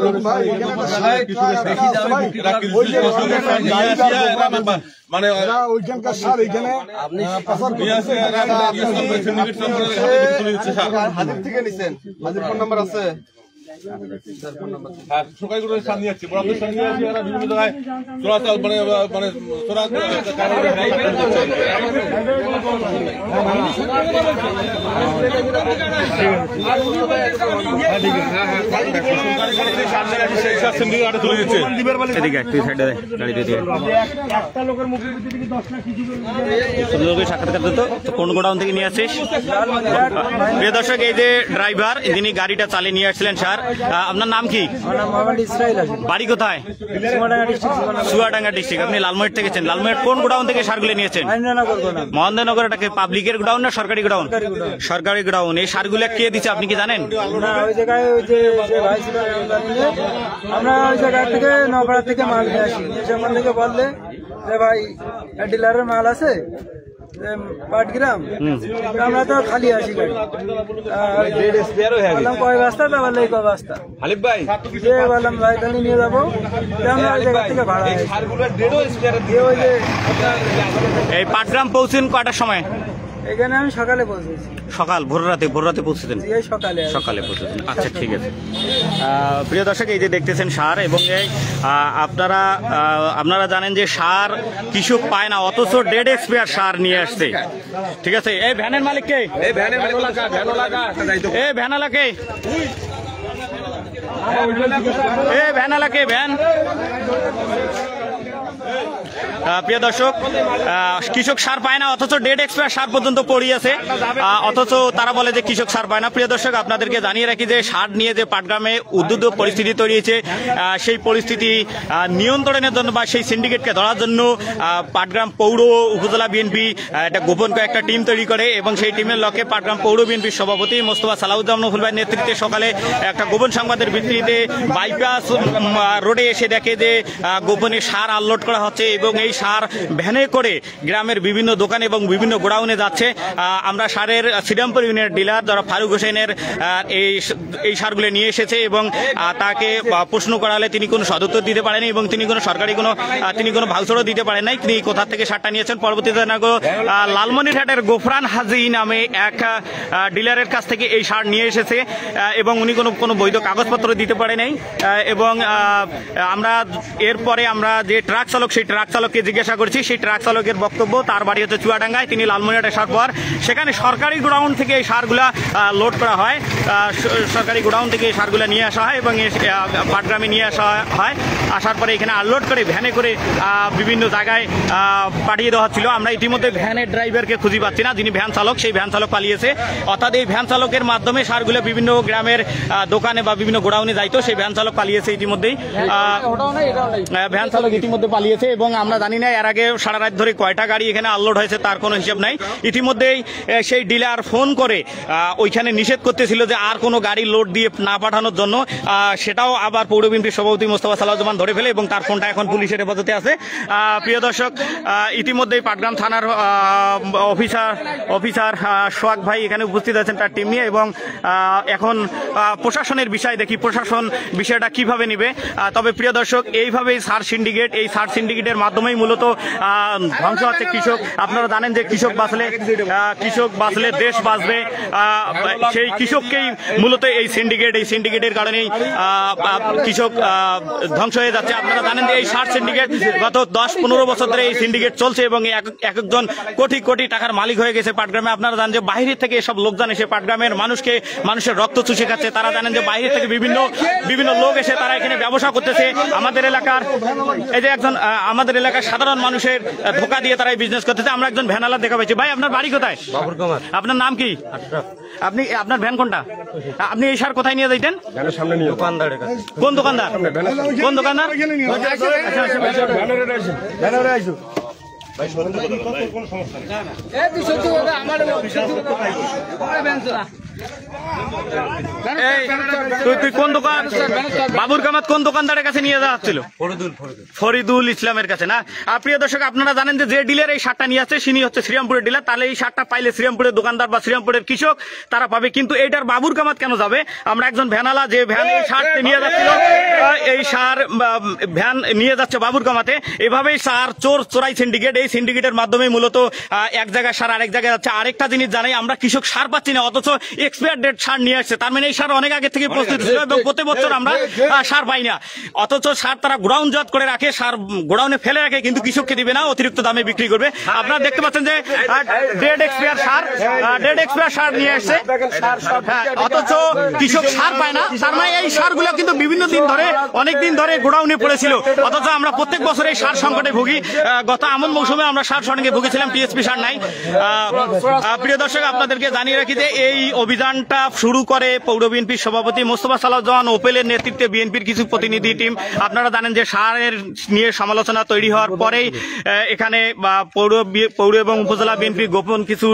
মানে ওইখানকার সার এইখানে হাজির থেকে নিছেন, হাজির ফোন নাম্বার আছে? সরকারি গোডাউন সার নিয়ে যাচ্ছে, বরাদ্দের সার নিয়ে যাচ্ছে, এরা বিভিন্ন জায়গায় চোরাচাল মানে সাক্ষাৎকার দিত কোন গোডাউন থেকে নিয়ে আসছিস? প্রিয় দর্শক, এই যে ড্রাইভার, যিনি গাড়িটা চালিয়ে নিয়ে আসছিলেন সার, আপনার নাম কি? বাড়ি কোথায়? চুয়াডাঙ্গা ডিস্ট্রিক্ট। আপনি লালমোহর থেকে এসেছেন। লালমোহর কোন গোডাউন থেকে সারগুলো নিয়েছেন? মহেন্দ্রনগর। এটাকে পাবলিকের গোডাউন না সরকারি গোডাউন? সরকারি গোডাউন। এই সারগুলো কে দিচ্ছে আপনি কি জানেন? ওই জায়গায় আমরা ওই জায়গা থেকে নপাড়া থেকে মাল নিয়ে আসি, সেখান থেকে বললে যে ভাই ডিলারের মাল আছে পাটগ্রাম, আমরা তো খালি আসি গাড়ি, বললাম কয় বস্তা? তা বললে কয় বস্তা। হালিফ ভাই বললাম ভাই তাহলে নিয়ে যাবো, আমরা ওই জায়গা থেকে ভাড়া। এই পাটগ্রাম পৌঁছেন কয়টার সময়? এখানে আমি সকালে পৌঁছেছি। সকাল ভোর রাতে পৌঁছেছেন? সকালে পৌঁছেছেন। আচ্ছা ঠিক আছে। প্রিয় দর্শক, এই যে দেখতেছেন সার, এবং আপনারা জানেন যে সার কৃষক পায় না, অথচ ডেড এক্সপায়ার সার নিয়ে আসছে। ঠিক আছে। এই ভ্যানের মালিক কে? এই ভ্যানালাকে, ভ্যান প্রিয় দর্শক, কৃষক সার পায় না, অথচ ডেট এক্সপায়ার সার পর্যন্ত পড়িয়েছে, অথচ তারা বলে যে কৃষক সার পায় না। প্রিয় দর্শক, আপনাদেরকে জানিয়ে রাখি যে সার নিয়ে যে পাটগ্রামে উদ্যোগ পরিস্থিতি তৈরি হয়েছে, সেই পরিস্থিতি নিয়ন্ত্রণের জন্য বা সেই সিন্ডিকেটকে ধরার জন্য পাটগ্রাম পৌর উপজেলা বিএনপি একটা গোপন একটা টিম তৈরি করে এবং সেই টিমের লক্ষ্যে পাটগ্রাম পৌর বিএনপির সভাপতি মোস্তফা সালাউদ্দিন নফল ভাইয়ের নেতৃত্বে সকালে একটা গোপন সংবাদের ভিত্তিতে বাইপাস রোডে এসে দেখে যে গোপনে সার আনলোড করা হচ্ছে এবং এই সার ভ্যানে করে গ্রামের বিভিন্ন দোকান এবং বিভিন্ন গোডাউনে যাচ্ছে। আমরা সারের শ্রীরামপুর ইউনিয়নের ডিলার যারা ফারুক হোসেনের এই সারগুলো নিয়ে এসেছে এবং তাকে প্রশ্ন করালে তিনি কোনো সদুত্তর দিতে পারেনি এবং তিনি কোনো সরকারি তিনি কোনো ভাউচারও দিতে পারেন নাই তিনি কোথা থেকে সারটা নিয়েছেন। পরবর্তীতে লালমনিরহাটের গোফরান হাজি নামে এক ডিলারের কাছ থেকে এই সার নিয়ে এসেছে এবং উনি কোনো বৈধ কাগজপত্র দিতে পারে নাই এবং এরপরে আমরা যে ট্রাক চালক সেই ট্রাক চালককে জিজ্ঞাসা করছি। সেই ট্রাক চালকের বক্তব্য তার বাড়ি হচ্ছে চুয়াডাঙ্গায়, তিনি লালমনিরহাটে সার পাওয়ার সেখানে সরকারি গোডাউন থেকে এই সারগুলা লোড করা হয়, সরকারি গোডাউন থেকে এই সারগুলা নিয়ে আসা হয় এবং পাটগ্রামে নিয়ে আসা হয়। আসার পরে এখানে আনলোড করে ভ্যানে করে বিভিন্ন জায়গায় পাঠিয়ে দেওয়া হচ্ছিল। আমরা ইতিমধ্যে ভ্যানের ড্রাইভারকে খুঁজে পাচ্ছি না, যিনি ভ্যান চালক সেই ভ্যান চালক পালিয়েছে, অর্থাৎ এই ভ্যান চালকের মাধ্যমে সারগুলো বিভিন্ন গ্রামের দোকানে বা বিভিন্ন গোডাউনে যাইতো, সেই ভ্যান চালক পালিয়েছে ইতিমধ্যেই, ভ্যান চালক ইতিমধ্যে পালিয়েছে এবং আমরা জানি না এর আগে সারা রাত ধরে কয়টা গাড়ি এখানে আনলোড হয়েছে তার কোনো হিসাব নাই। ইতিমধ্যেই সেই ডিলার ফোন করে ওইখানে নিষেধ করতেছিল যে আর কোনো গাড়ি লোড দিয়ে না পাঠানোর জন্য, সেটাও আবার পৌর বিএনপির সভাপতি মোস্তফা সালাউদ্দিন ধরে ফেলে এবং তার ফোনটা এখন পুলিশের হেফাজতে আছে। প্রিয় দর্শক, ইতিমধ্যেই পাটগ্রাম থানার অফিসার সোহাগ ভাই এখানে উপস্থিত আছেন তার টিম নিয়ে এবং এখন প্রশাসনের বিষয় দেখি প্রশাসন বিষয়টা কিভাবে নিবে। তবে প্রিয় দর্শক, এইভাবেই সার সিন্ডিকেটের মাধ্যমেই মূলত ধ্বংস হচ্ছে কৃষক। আপনারা জানেন যে কৃষক বাঁচলে দেশ বাঁচবে, সেই কৃষককেই মূলত এই সিন্ডিকেটের কারণেই কৃষক ধ্বংস হয়ে যাচ্ছে। আপনারা জানেন যে এই সার সিন্ডিকেট গত 10-15 বছর ধরে এই সিন্ডিকেট চলছে এবং একজন কোটি কোটি টাকার মালিক হয়ে গেছে পাটগ্রামে। আপনারা জানেন যে বাইরে থেকে এসব লোকজন এসে পাটগ্রামের মানুষের রক্ত চুষে খাচ্ছে। তারা জানেন যে বাইরে থেকে বিভিন্ন লোক এসে তারা এখানে ব্যবসা করতেছে। আমাদের এলাকার সাধারণ মানুষের ধোকা দিয়ে তারা বিজনেস করতেছে। আমরা একজন ভ্যানালার দেখা পাইছি। ভাই, আপনার বাড়ি কোথায়? আপনার নাম কি? আপনার ভ্যান কোনটা? আপনি এই সার কোথায় নিয়ে যাইতেন? কোন দোকানদার? তুই কোন দোকান? বাবুর কামাত কোন দোকানদারের কাছে নিয়ে যাওয়া হচ্ছিল? ফরিদুল ইসলামের কাছে না। প্রিয় দর্শক, আপনারা জানেন যে ডিলার এই সারটা নিয়ে আসছে তিনি হচ্ছে শ্রীরামপুরের ডিলার। তাহলে এই সারটা পাইলে শ্রীরামপুরের দোকানদার বা শ্রীরামপুরের কৃষক তারা পাবে, কিন্তু এইটার বাবুর কামাত কেন যাবে? আমরা একজন ভ্যানালা যে ভ্যান এই সার নিয়ে যাচ্ছিল, এই সার ভ্যান নিয়ে যাচ্ছে বাবুর কামাতে। এভাবেই সার চোরাই সিন্ডিকেট, এই সিন্ডিকেটের মাধ্যমে মূলত এক জায়গায় সার আরেক জায়গায় যাচ্ছে। আরেকটা জিনিস জানাই, আমরা কৃষক সার পাচ্ছি না, অথচ এক্সপায়ার ডেট সার নিয়ে আসছে। তার মানে এই সার অনেক আগে থেকে প্রস্তুত ছিল এবং প্রতি বছর আমরা সার পাই না, অথচ সার তারা গোডাউন জাত করে রাখে, সার গোডাউনে ফেলে রাখে, কিন্তু কৃষককে দিবে না, অতিরিক্ত দামে বিক্রি করবে। আপনারা দেখতে পাচ্ছেন যে ডেড এক্সপায়ার সার নিয়ে আসছে, অথচ কৃষক সার পায় না। তার মানে এই সারগুলো কিন্তু অনেক দিন ধরে গোডাউনে পড়েছিল, অথচ আমরা প্রত্যেক বছর এই সার সংকটে ভুগি। গত আমন মৌসুমে আমরা সার সঙ্গে ভুগেছিলাম, টিএসপি সার নাই। প্রিয় দর্শক, আপনাদেরকে জানিয়ে রাখি যে এই অভিযানটা শুরু করে পৌর বিএনপির সভাপতি মোস্তফা সালাউদ্দিন ওপেলের নেতৃত্বে বিএনপির কিছু প্রতিনিধি টিম। আপনারা জানেন যে সারের নিয়ে সমালোচনা তৈরি হওয়ার পরেই এখানে পৌর এবং উপজেলা বিএনপি গোপন কিছু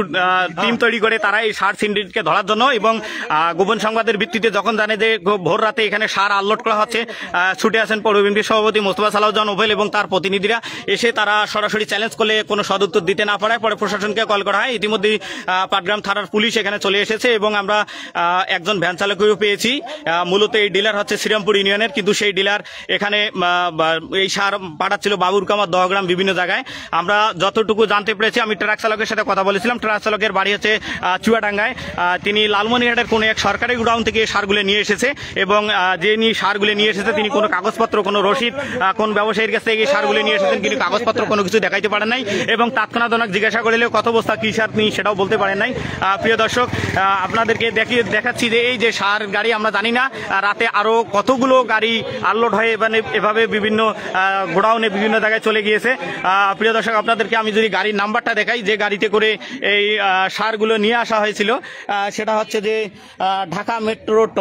টিম তৈরি করে তারা এই সার সিন্ডিকেটকে ধরার জন্য এবং গোপন সংবাদের ভিত্তিতে যখন জানে যে ভোর রাতে এখানে সার আনলোড করা হচ্ছে, ছুটে আসেন পৌর বিএনপির সভাপতি মোস্তফা সালাউদ্দিন ওপেল এবং তার প্রতিনিধিরা। এসে তারা সরাসরি চ্যালেঞ্জ করলে কোনো সদুত্তর দিতে না পারায় পরে প্রশাসনকে কল করা হয়। ইতিমধ্যেই পাটগ্রাম থানার পুলিশ এখানে চলে এসেছে এবং আমরা একজন ভ্যান চালককেও পেয়েছি। মূলত এই ডিলার হচ্ছে শ্রীরামপুর ইউনিয়নের, কিন্তু সেই ডিলার এখানে এই সার পাঠাচ্ছিল বাবুর কামাত, দহগ্রাম, বিভিন্ন জায়গায়। আমরা যতটুকু জানতে পেরেছি, আমি ট্রাক চালকের সাথে কথা বলেছিলাম, ট্রাক চালকের বাড়ি হচ্ছে চুয়াডাঙ্গায়। তিনি লালমনিরহাটের কোনো এক সরকারি গোডাউন থেকে সারগুলো নিয়ে এসেছে এবং যে সারগুলো নিয়ে এসেছে তিনি কোনো কাগজপত্র, কোনো রসিদ, কোন ব্যবসায়ীর কাছ থেকে সারগুলো নিয়ে এসেছেন কিন্তু কাগজপত্র কোনো কিছু দেখাইতে পারেন নাই এবং তৎক্ষণাৎ জিজ্ঞাসা করলে কত বস্তা কি সার তিনি সেটাও বলতে পারেন নাই। প্রিয় দর্শক, আপনার আপনাদেরকে দেখাচ্ছি যে এই যে সার গাড়ি, আমরা জানি না রাতে আরো কতগুলো গাড়ি আনলোড হয়ে এভাবে বিভিন্ন গোডাউনে বিভিন্ন জায়গায় চলে গিয়েছে। প্রিয় দর্শক, আপনাদেরকে আমি যদি গাড়ির নাম্বারটা দেখাই, যে গাড়িতে করে এই সারগুলো নিয়ে আসা হয়েছিল সেটা হচ্ছে যে ঢাকা মেট্রো ট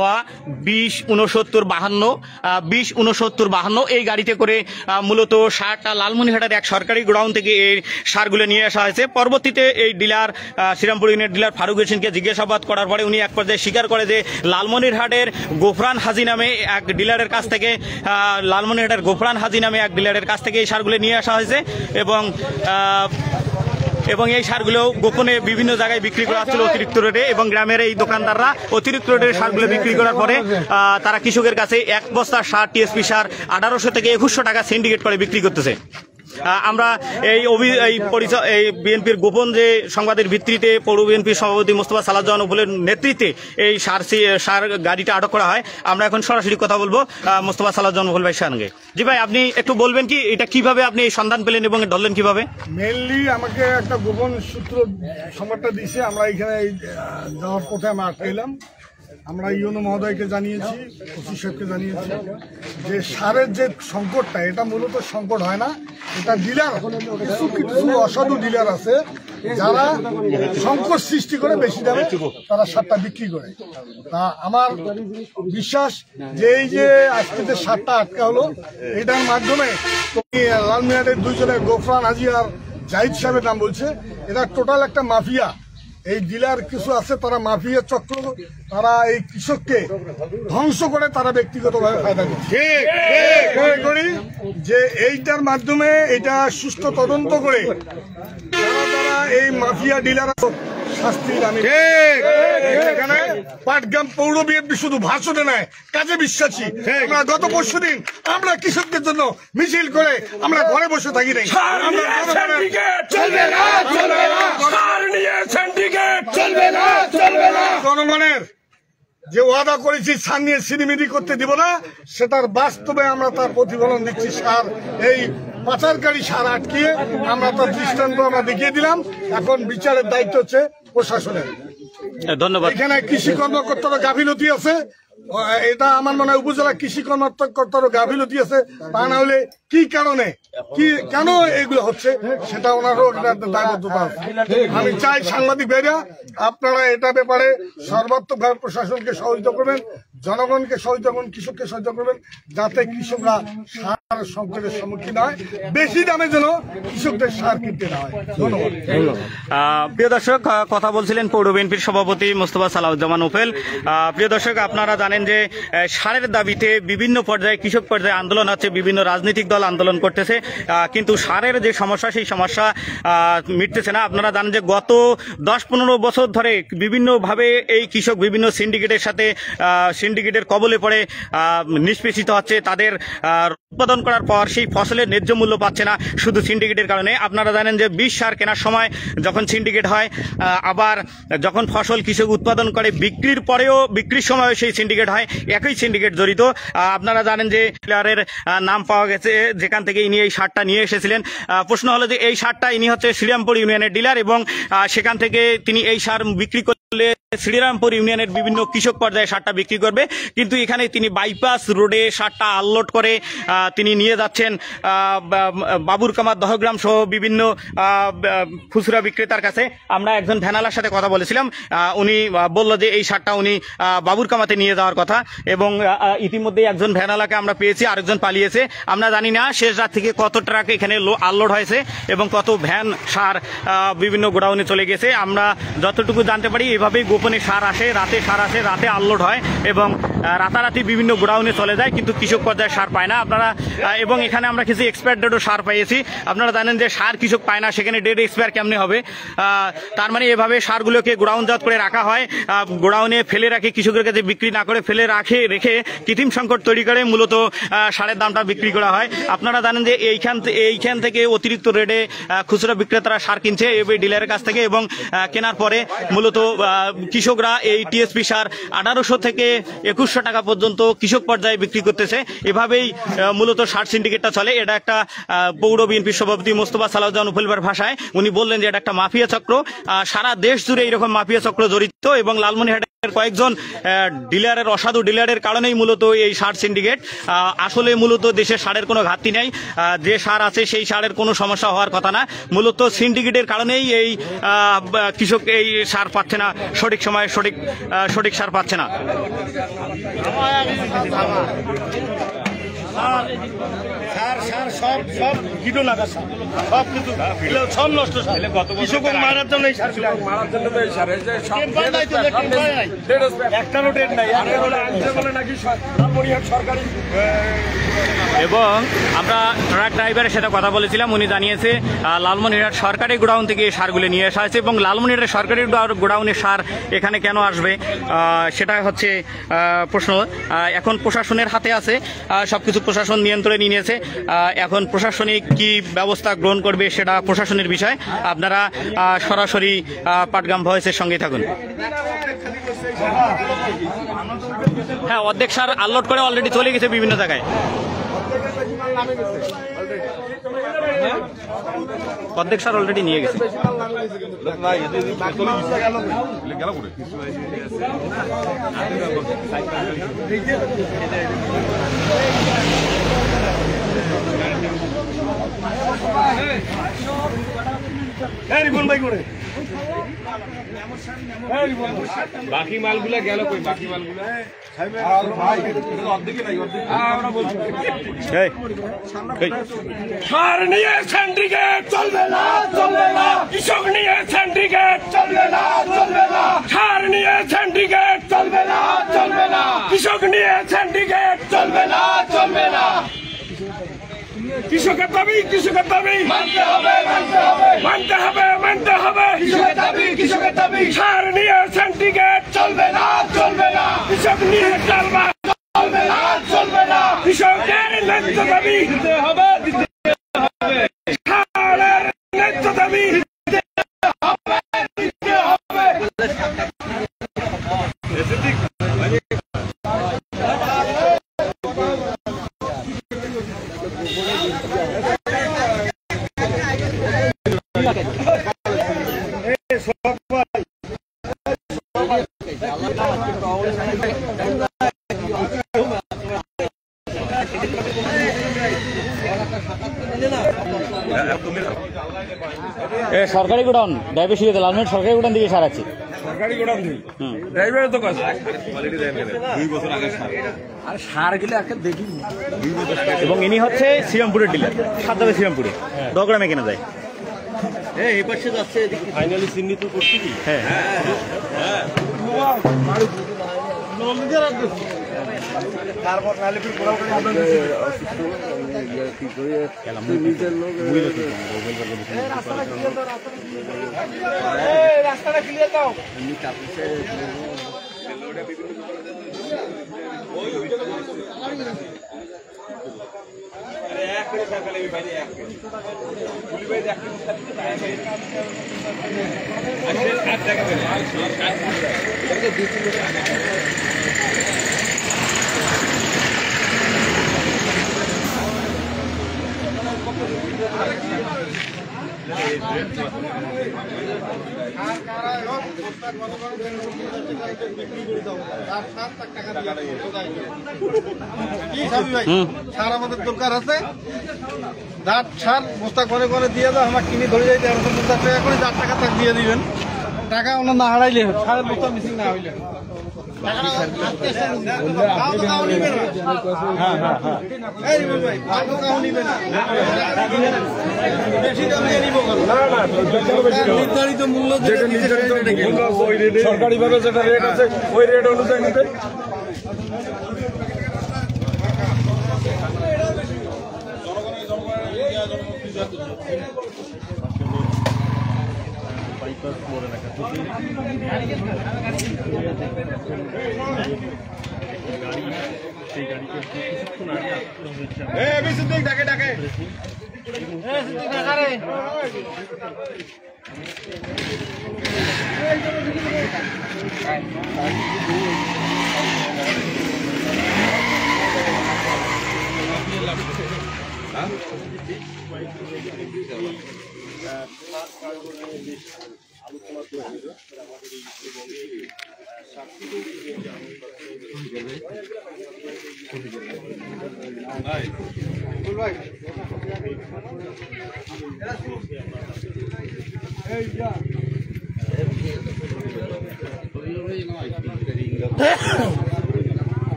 206952 এই গাড়িতে করে মূলত সারটা লালমনিরহাটের এক সরকারি গোডাউন থেকে এই সারগুলো নিয়ে আসা হয়েছে। পরবর্তীতে এই dealer Shrirampur union dealer Faruk হোসেনকে জিজ্ঞাসাবাদ করার পরে উনি এক পর্যায়ে স্বীকার করে যে লালমনিরহাটের গোফরান হাজি নামে এক ডিলারের কাছ থেকে এই সারগুলো নিয়ে আসা হয়েছে এবং এই সারগুলো গোপনে বিভিন্ন জায়গায় বিক্রি করা হচ্ছিল অতিরিক্ত রেটে, এবং গ্রামের এই দোকানদাররা অতিরিক্ত রেটের সারগুলো বিক্রি করার পরে তারা কৃষকের কাছে এক বস্তা সার টিএসপি সার 1800 থেকে 2100 টাকা সিন্ডিকেট করে বিক্রি করতেছে। আমরা এই বিএনপির গোপন যে সংবাদের ভিত্তিতে পৌর বিএনপির সভাপতি মোস্তফা সালাউজ্জামান উপলের নেতৃত্বে এই সার গাড়িটা আটক করা হয়। আমরা এখন সরাসরি কথা বলবো মোস্তফা সালাউজ্জামান উপল ভাইয়ের সঙ্গে। জি ভাই, আপনি একটু বলবেন কি এটা কিভাবে আপনি এই সন্ধান পেলেন এবং ধরলেন কিভাবে? মেনলি আমাকে একটা গোপন সূত্র সংবাদটা দিয়েছে। আমরা এখানে যাওয়ার পথে আমরা আটকে এলাম। আমরা ইউনো মহোদয়কে জানিয়েছি, ওসি সাহেবকে জানিয়েছি যে সারের যে সংকটটা, এটা মূলত সংকট হয় না, এটা ডিলার, কিছু অসাধু ডিলার আছে যারা সংকট সৃষ্টি করে বেশি দামে তারা সারটা বিক্রি করে। তা আমার বিশ্বাস যে এই যে আজকে যে সারটা আটকা হলো, এটার মাধ্যমে লালমিয়াটের দুইজনের গোফরান হাজি আর জাহিদ সাহেবের নাম বলছে, এটা টোটাল একটা মাফিয়া। এই ডিলার কিছু আছে, তারা মাফিয়া চক্র, তারা এই কৃষককে ধ্বংস করে তারা ব্যক্তিগতভাবে ফায়দা করছে। মনে করি যে এইটার মাধ্যমে এটা সুষ্ঠু তদন্ত করে যারা এই মাফিয়া ডিলার শাস্তির আমি এখানে পাটগ্রাম পৌর বিএনপি শুধু ভাষণে নয়, কাজে বিশ্বাসী। আমরা গত পরশুদিন আমরা কৃষকদের জন্য মিছিল করে আমরা ঘরে বসে থাকি নাই। জনগণের যে ওয়াদা করেছি সার নিয়ে সিনেমিনি করতে দিব না, সেটার বাস্তবে আমরা তার প্রতিফলন দিচ্ছি। সার এই পাচারকারী সার আটকিয়ে আমরা তার দৃষ্টান্ত আমরা দেখিয়ে দিলাম। এখন বিচারের দায়িত্ব হচ্ছে প্রশাসনের। ধন্যবাদ। এখানে কৃষি কর্মকর্তারও গাফিলতি আছে, এটা আমার মনে হয় উপজেলা কৃষি কর্মকর্তারও গাফিলতি আছে। তা না হলে কি কারণে কেন এগুলো হচ্ছে সেটা ওনারও দায়বদ্ধতা আছে। আমি চাই সাংবাদিক ভাইরা আপনারা এটা ব্যাপারে সর্বাত্মকভাবে প্রশাসনকে সহযোগিতা করবেন, জনগণকে সহযোগিতা করবেন, কৃষককে সহযোগিতা করবেন, যাতে কৃষকরা সার সংকটের সম্মুখীন হয়, বেশি দামে যেন কৃষকদের সার কিনতে না হয়। ধন্যবাদ। প্রিয় দর্শক, কথা বলছিলেন পৌর বিএনপির সভাপতি মোস্তফা সালাউজ্জামান উপেল। প্রিয় দর্শক, আপনারা জানেন যে সারের দাবিতে বিভিন্ন পর্যায়ে কৃষক পর্যায়ে আন্দোলন হচ্ছে, বিভিন্ন রাজনৈতিক দল আন্দোলন করতেছে, কিন্তু সারের যে সমস্যা সেই সমস্যা মিটতেছে না। আপনারা জানেন যে গত 10-15 বছর ধরে বিভিন্নভাবে এই কৃষক বিভিন্ন সিন্ডিকেটের কবলে পড়ে নিষ্পেষিত হচ্ছে। তাদের উৎপাদন করার পর সেই ফসলের ন্যায্য মূল্য পাচ্ছে না শুধু সিন্ডিকেটের কারণে। আপনারা জানেন যে বীজ সার কেনার সময় যখন সিন্ডিকেট হয়, আবার যখন ফসল কৃষক উৎপাদন করে বিক্রির সময় সেই সিন্ডিকেট হয়, একই সিন্ডিকেট জড়িত। আপনারা জানেন যে ডিলারের নাম পাওয়া গেছে যেখান থেকে ইনি এই সারটা নিয়ে এসেছিলেন। প্রশ্ন হলো যে এই সারটা ইনি হচ্ছে শ্রীরামপুর ইউনিয়নের ডিলার, এবং সেখান থেকে তিনি এই সার বিক্রি করলে শ্রীরামপুর ইউনিয়নের বিভিন্ন কৃষক পর্যায়ে সারটা বিক্রি করবে, কিন্তু এখানে তিনি বাইপাস রোডে সারটা আনলোড করে তিনি নিয়ে যাচ্ছেন বাবুর কামার দহগ্রাম সহ বিভিন্ন খুচরা বিক্রেতার কাছে। আমরা একজন ভ্যানালার সাথে কথা বলেছিলাম, উনি বলল যে এই সারটা উনি বাবুর কামাতে নিয়ে যাওয়ার কথা, এবং ইতিমধ্যে একজন ভ্যানালাকে আমরা পেয়েছি, আরেকজন পালিয়েছে। আমরা জানি না শেষ রাত থেকে কত ট্রাক এখানে আনলোড হয়েছে এবং কত ভ্যান সার বিভিন্ন গোডাউনে চলে গেছে। আমরা যতটুকু জানতে পারি এভাবেই গোপনে সার আসে, রাতে আনলোড হয় এবং রাতারাতি বিভিন্ন গোডাউনে চলে যায়, কিন্তু কৃষক পর্যায়ে সার পায় না। এবং এখানে আমরা কিছু এক্সপায়ার ডেটও সার পেয়েছি। আপনারা জানেন যে সার কৃষক পায় না, সেখানে ডেট এক্সপায়ার কেমনে হবে? তার মানে এভাবে সারগুলোকে গোডাউনজাত করে রাখা হয়, গোডাউনে ফেলে রাখে, কৃষকের কাছে বিক্রি না করে রেখে কৃত্রিম সংকট তৈরি করে মূলত সারের দামটা বিক্রি করা হয়। আপনারা জানেন যে এইখান থেকে অতিরিক্ত রেটে খুচরা বিক্রেতারা সার কিনছে ডিলারের কাছ থেকে, এবং কেনার পরে মূলত কৃষকরা এই টিএসপি সার 1800 থেকে 2100 টাকা পর্যন্ত কৃষক পর্যায়ে বিক্রি করতেছে। এভাবেই মূলত সার সিন্ডিকেটটা চলে। এটা একটা পৌর বিএনপির সভাপতি মোস্তফা সালাউদ্দিন উপলবার ভাষায় উনি বললেন যে এটা একটা মাফিয়া চক্র, সারা দেশ জুড়ে এইরকম মাফিয়া চক্র জড়িত এবং লালমনিরহাটের কয়েকজন ডিলারের, অসাধু ডিলারের কারণেই মূলত এই সার সিন্ডিকেট। আসলে মূলত দেশে সারের কোনো ঘাটতি নেই, যে সার আছে সেই সারের কোনো সমস্যা হওয়ার কথা না, মূলত সিন্ডিকেটের কারণেই এই কৃষক এই সার পাচ্ছে না, সঠিক সময়ে সঠিক সার পাচ্ছে না। এবং আমরা ট্রাক ড্রাইভারের সাথে কথা বলেছিলাম, উনি জানিয়েছে লালমনিরহাট সরকারি গোডাউন থেকে এই সারগুলো নিয়ে আসা হয়েছে এবং লালমনিরহাট সরকারি গোডাউনের সার এখানে কেন আসবে সেটা হচ্ছে প্রশ্ন। এখন প্রশাসনের হাতে আছে, সবকিছু প্রশাসন নিয়ন্ত্রণে নিয়েছে। এখন প্রশাসনিক কি ব্যবস্থা গ্রহণ করবে সেটা প্রশাসনের বিষয়। আপনারা সরাসরি পাটগ্রাম ভয়েসের সঙ্গে থাকুন। হ্যাঁ, অর্ধেক সার আনলোড করে অলরেডি চলে গেছে বিভিন্ন জায়গায়। অর্ধেক সার অলরেডি নিয়ে গেছে। বাকি মালগুলা গেল কই? বাকি মালগুলা সার নিয়ে সিন্ডিকেট চলবে না, চলবে না। কৃষক নিয়ে সিন্ডিকেট চলবে না, চলবে না। সার নিয়ে সিন্ডিকেট চলবে না, চলবে না। কৃষক নিয়ে সিন্ডিকেট চলবে না, চলবে না। কৃষকের দাবি, কৃষকের দাবি মানতে হবে, মানতে হবে, মানতে হবে, মানতে হবে। কৃষকের দাবি, কৃষকের দাবি। সার নিয়ে সিন্ডিকেট চলবে না, চলবে না। কৃষক নিয়ে চলবে, চলবে না, চলবে না। কৃষকের ন্যায্য দাবি দিতে হবে, দিতে হবে। সারের ন্যায্য দাবি দিতে হবে, দিতে হবে। সরকারি গোডাউন ড্রাইভার লালমনিরহাট সরকারি গোডাউন দিকে সার আছে। সরকারি গোডাউন দিই ড্রাইভারের তো কাজ। 2 বছর আগে আর সার গেলে একটা দেখি। এবং ইনি হচ্ছে শ্রীরামপুরের ডিলার, সাতদাবে শ্রীরামপুরে 10 গ্রামে কেনা যায়। এই পাশে যাচ্ছে ফাইনালি চিহ্নিত করছি কি? হ্যাঁ, তারপর রাস্তাটা ক্লিয়ার দাও। সার আমাদের দরকার আছে, দাঁত সার বস্তা করে করে দিয়ে দাও, আমার কিনে ধরে যাইতে 50 টাকা করে 4 টাকা তাক দিয়ে দিবেন। টাকা ওনার না হারাইলে সারের বস্তা মিসিং না হইলে নির্ধারিত মূল্য সরকারি ভাবে যেটা রেট আছে ওই রেট অনুযায়ী নিতে। ডাকে ডাকে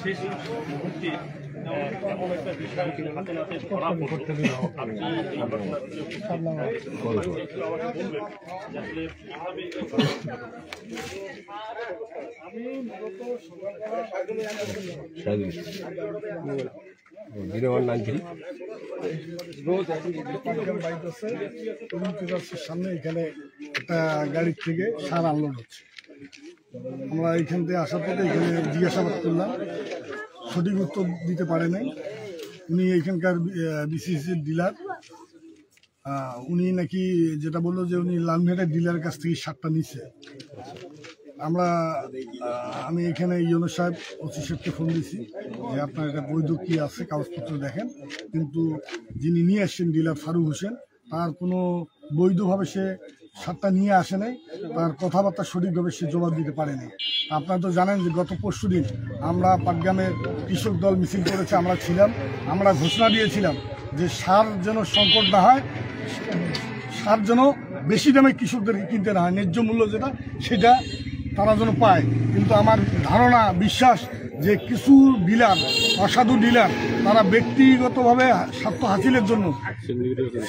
শেষ মুহূর্তে এমন একটা বিষয় হাতে নাতে ধরা পড়তে আপনি এই সামনে এখানে একটা গাড়ির থেকে সার আনলোড হচ্ছে। আমরা এখান থেকে আসার পথে এখানে জিজ্ঞাসাবাদ করলাম, সঠিক উত্তর দিতে পারে নাই। উনি এখানকার বিসিসির ডিলার, উনি নাকি যেটা বললো যে উনি লালমেটের ডিলারের কাছ থেকে সারটা নিচ্ছে। আমি এখানে ইউনো সাহেব ওসি সাহেবকে ফোন দিয়েছি যে আপনার এটা বৈধ কি আছে কাগজপত্র দেখেন, কিন্তু যিনি নিয়ে আসছেন ডিলার ফারুক হোসেন, তার কোনো বৈধভাবে সে সারটা নিয়ে আসে নাই, তার কথাবার্তা সঠিকভাবে সে জবাব দিতে পারেনি। আপনারা তো জানেন যে গত পরশুদিন আমরা পাটগ্রামের কৃষক দল মিছিল করেছে, আমরা ছিলাম, আমরা ঘোষণা দিয়েছিলাম যে সার যেন সংকট না হয়, সার যেন বেশি দামে কৃষকদেরকে কিনতে না হয়, ন্যায্য মূল্য যেটা সেটা তারা যেন পায়। কিন্তু আমার ধারণা বিশ্বাস যে কিছু ডিলার, অসাধু ডিলার, তারা ব্যক্তিগতভাবে স্বার্থ হাসিলের জন্য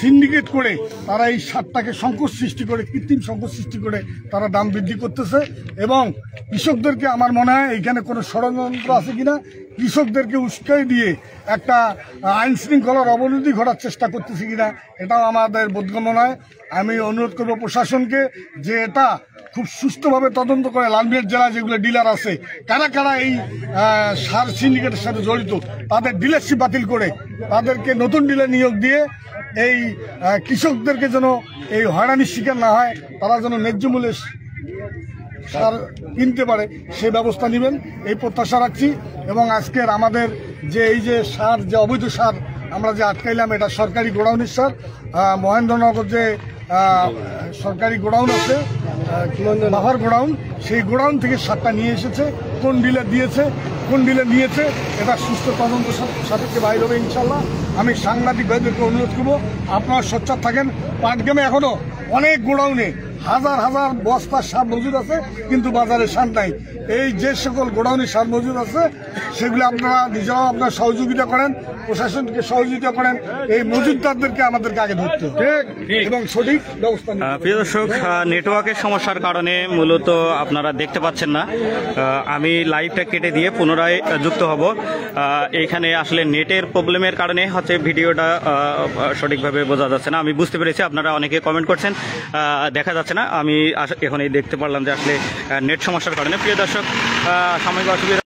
সিন্ডিকেট করে তারা এই সারটাকে সংকট সৃষ্টি করে, কৃত্রিম সংকট সৃষ্টি করে তারা দাম বৃদ্ধি করতেছে। এবং কৃষকদেরকে আমার মনে হয় এইখানে কোনো ষড়যন্ত্র আছে কিনা, কৃষকদেরকে উস্কাই দিয়ে একটা আইন শৃঙ্খলার অবনতি ঘটার চেষ্টা করতেছে কিনা, এটাও আমাদের বোধগম্য নয়। আমি অনুরোধ করব প্রশাসনকে যে এটা খুব সুষ্ঠুভাবে তদন্ত করে লালমিয়ার জেলা যেগুলো ডিলার আছে, কারা কারা এই সার সিন্ডিকেটের সাথে জড়িত, তাদের ডিলারশিপ বাতিল করে তাদেরকে নতুন ডিলার নিয়োগ দিয়ে এই কৃষকদেরকে যেন এই হয়রানির শিকার না হয়, তারা যেন ন্যায্য মূল্যে সার কিনতে পারে সে ব্যবস্থা নেবেন এই প্রত্যাশা রাখছি। এবং আজকের আমাদের যে এই যে সার, যে অবৈধ সার আমরা যে আটকাইলাম, এটা সরকারি গোডাউনের সার। মহেন্দ্রনগর যে সরকারি গোডাউন আছে, বাফার গোডাউন, সেই গোডাউন থেকে সারটা নিয়ে এসেছে। কোন ডিলার দিয়েছে, কোন ডিলার নিয়েছে, এটা সুস্থ তদন্ত সাপেক্ষে বাইর হবে ইনশাল্লাহ। আমি সাংবাদিক ভাইদেরকে অনুরোধ করবো আপনারা সোচ্চার থাকেন। পাটগ্রামে এখনো অনেক গোডাউনে হাজার হাজার বস্তার সার মজুদ আছে, কিন্তু বাজারে সার নাই। এই যে সকল গোডাউনে সার মজুদ আছে সেগুলো আপনারা নিজেরাও আপনারা সহযোগিতা করেন, প্রশাসনকে সহযোগিতা করেন, এই মজুদদারদেরকে আমাদেরকে আগে ধরতে হবে এবং সঠিক ব্যবস্থা নিতে হবে। প্রিয় দর্শক, নেটওয়ার্কের সমস্যার কারণে মূলত আপনারা দেখতে পাচ্ছেন না, আমি লাইভটা কেটে দিয়ে পুনরায় যুক্ত হব। এখানে আসলে নেটের প্রবলেমের কারণে হচ্ছে ভিডিওটা সঠিকভাবে বোঝা যাচ্ছে না। আমি বুঝতে পেরেছি, আপনারা অনেকে কমেন্ট করছেন দেখা যাচ্ছে না, আমি এখনই দেখতে পারলাম যে আসলে নেট সমস্যার কারণে। প্রিয় দর্শক, সাময়িক অসুবিধা